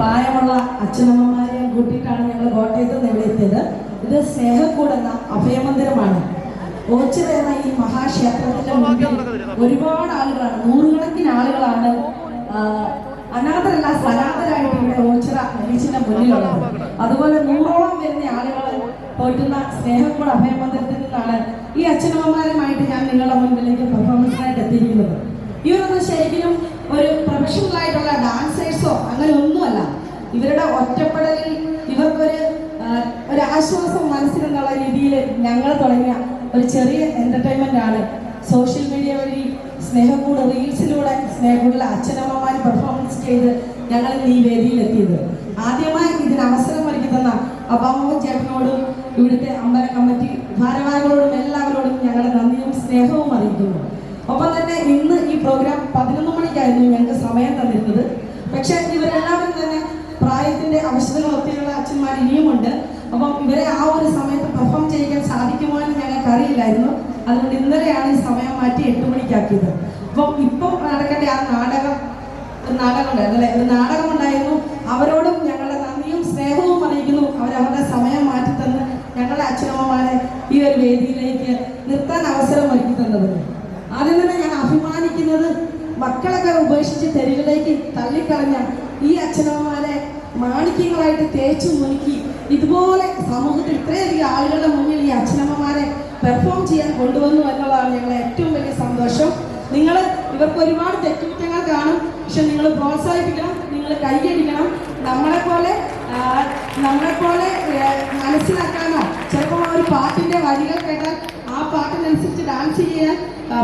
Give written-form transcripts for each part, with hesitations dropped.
പ്രായമുള്ള അച്ഛനമ്മമാരെയും കൂട്ടിയിട്ടാണ് ഞങ്ങൾ കോട്ടയത്ത് നിന്ന് ഇവിടെ എത്തിയത്. ഇത് സ്നേഹക്കൂട് എന്ന അഭയമന്ദിരമാണ്. ഓച്ചിറ എന്ന ഈ മഹാക്ഷേത്രത്തിന്റെ മുന്നിൽ ഒരുപാട് ആളുകളാണ്, നൂറുകണക്കിന് ആളുകളാണ് അനാഥരല്ല സനാഥരായിട്ട് ഇവിടെ ഓച്ചിറ ബീച്ചിന്റെ മുന്നിലുള്ളത്. അതുപോലെ 100ഓളം വരുന്ന ആളുകൾ പോറ്റുന്ന സ്നേഹക്കൂട് അഭയമന്ദിരത്തിൽ നിന്നാണ് ഈ അച്ഛനമ്മമാരുമായിട്ട് ഞാൻ നിങ്ങളുടെ മുൻപിലേക്ക് പെർഫോമൻസിനായിട്ട് എത്തിയിരിക്കുന്നത്. ഇവരൊന്നും ശരിക്കും ഒരു പ്രൊഫഷണൽ ആയിട്ടുള്ള ഡാൻസേഴ്സോ അങ്ങനെ ഒന്നുമല്ല. ഇവരുടെ ഒറ്റപ്പെടലിൽ ഇവർക്കൊരു ആശ്വാസം മനസ്സിലെന്നുള്ള രീതിയിൽ ഞങ്ങൾ തുടങ്ങിയ ഒരു ചെറിയ എന്റർടൈൻമെന്റ് ആണ് സോഷ്യൽ മീഡിയ വഴി സ്നേഹക്കൂട് റീൽസിലൂടെ സ്നേഹക്കൂടിലെ അച്ഛനമ്മമാർ പെർഫോമൻസ് ചെയ്ത് ഞങ്ങൾ ഈ വേദിയിലെത്തിയത്. ആദ്യമായി ഇതിന് അവസരം ഒരുക്കി തന്ന അബാമോഹൻ ചേട്ടനോടും ഇവിടുത്തെ അമ്പല കമ്മിറ്റി ഭാരവാഹികളോടും എല്ലാവരോടും ഞങ്ങളുടെ നന്ദിയും സ്നേഹവും അറിയിക്കുന്നു. ഒപ്പം തന്നെ ഇന്ന് ഈ പ്രോഗ്രാം 11 മണിക്കായിരുന്നു ഞങ്ങൾക്ക് സമയം തന്നിരുന്നത്. പക്ഷെ ഇവരെല്ലാവരും തന്നെ പ്രായത്തിന്റെ അവശതകൾ ഒത്തിരിയുള്ള അച്ഛന്മാർ ഇനിയുമുണ്ട്. അപ്പം ഇവരെ ആ ഒരു സമയത്ത് പെർഫോം ചെയ്യിക്കാൻ സാധിക്കുമോ എന്ന് ഞങ്ങൾക്ക് അറിയില്ലായിരുന്നു. അതുകൊണ്ട് ഇന്നലെയാണ് ഈ സമയം മാറ്റി 8 മണിക്കാക്കിയത്. അപ്പം ഇപ്പം നടക്കേണ്ട ആ നാടകം ഉണ്ടായിരുന്നു അല്ലെ, ഒരു നാടകം ഉണ്ടായിരുന്നു. അവരോടും ഞങ്ങളുടെ നന്ദിയും സ്നേഹവും അറിയിക്കുന്നു. അവരവരുടെ സമയം മാറ്റി തന്ന് ഞങ്ങളുടെ അച്ഛനമ്മമാരെ ഈ ഒരു വേദിയിലേക്ക് നിർത്താൻ അവസരം ഒരുക്കി തന്നതിന് ആദ്യം തന്നെ ഞാൻ അഭിമാനിക്കുന്നത് മക്കളൊക്കെ ഉപേക്ഷിച്ച് തെരുവിലേക്ക് തള്ളിക്കളഞ്ഞ ഈ അച്ഛനമ്മമാരെ മാണിക്യങ്ങളായിട്ട് തേച്ചു മുനുക്കി ഇതുപോലെ സമൂഹത്തിൽ ഇത്രയധികം ആളുകളുടെ മുന്നിൽ ഈ അച്ഛനമ്മമാരെ പെർഫോം ചെയ്യാൻ കൊണ്ടുവന്നു എന്നുള്ളതാണ് ഞങ്ങളുടെ ഏറ്റവും വലിയ സന്തോഷം. ഇവർക്ക് ഒരുപാട് തെറ്റുകുറ്റങ്ങൾ കാണും, പക്ഷെ നിങ്ങൾ പ്രോത്സാഹിപ്പിക്കണം, നിങ്ങൾ കൈയടിക്കണം. നമ്മളെപ്പോലെ മനസ്സിലാക്കാനോ ചിലപ്പോൾ ഒരു പാട്ടിന്റെ വരികൾ കേട്ടാൽ ആ പാട്ടിനനുസരിച്ച് ഡാൻസ് ചെയ്യാൻ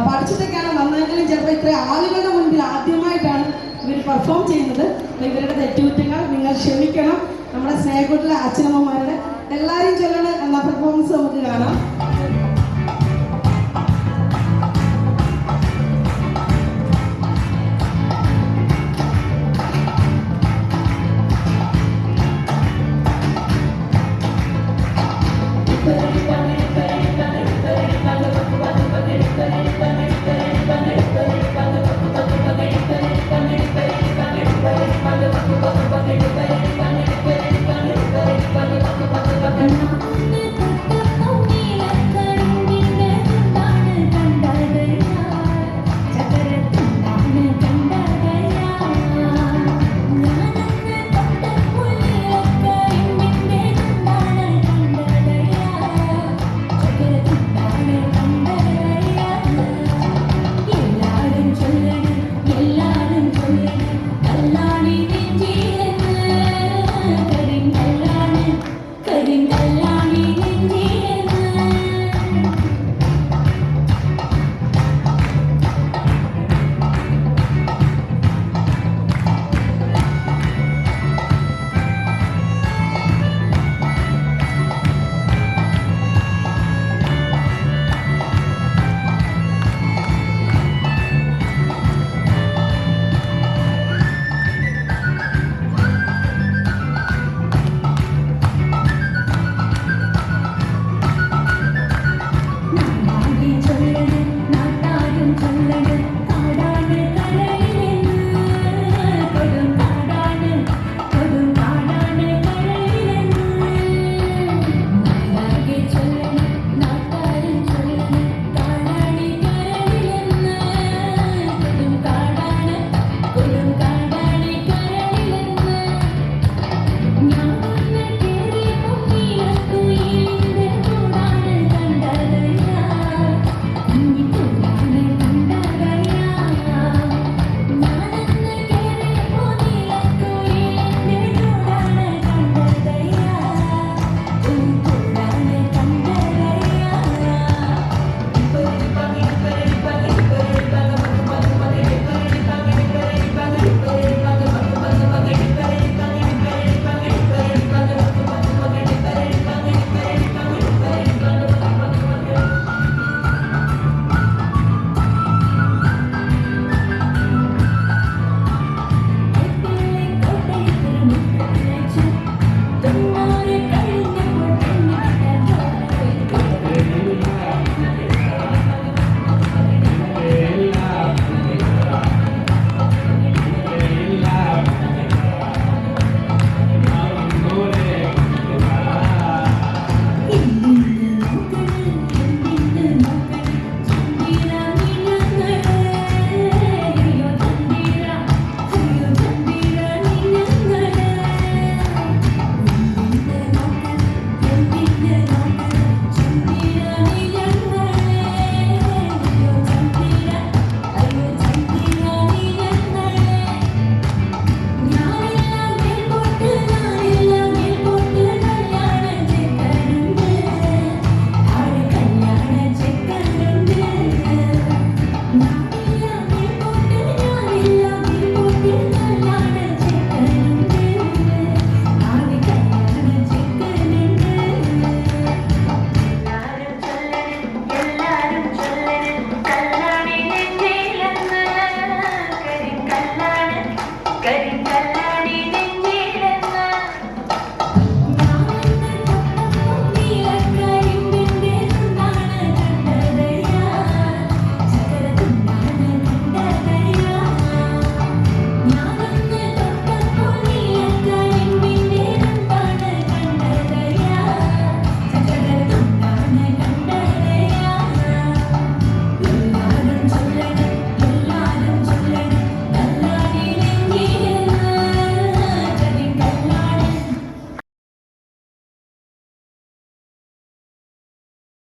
പഠിച്ചിട്ടൊക്കെയാണ് വന്നതെങ്കിലും ചിലപ്പോൾ ഇത്ര ആളുകളുടെ മുൻപിൽ ആദ്യമായിട്ടാണ് ഇവർ പെർഫോം ചെയ്യുന്നത്. ഇവരുടെ തെറ്റുകുറ്റങ്ങൾ നിങ്ങൾ ക്ഷമിക്കണം. നമ്മുടെ സ്നേഹക്കൂട്ടിലെ അച്ഛനമ്മമാരുടെ എല്ലാവരും ചൊല്ലണം എന്ന പെർഫോമൻസ് നമുക്ക് കാണാം.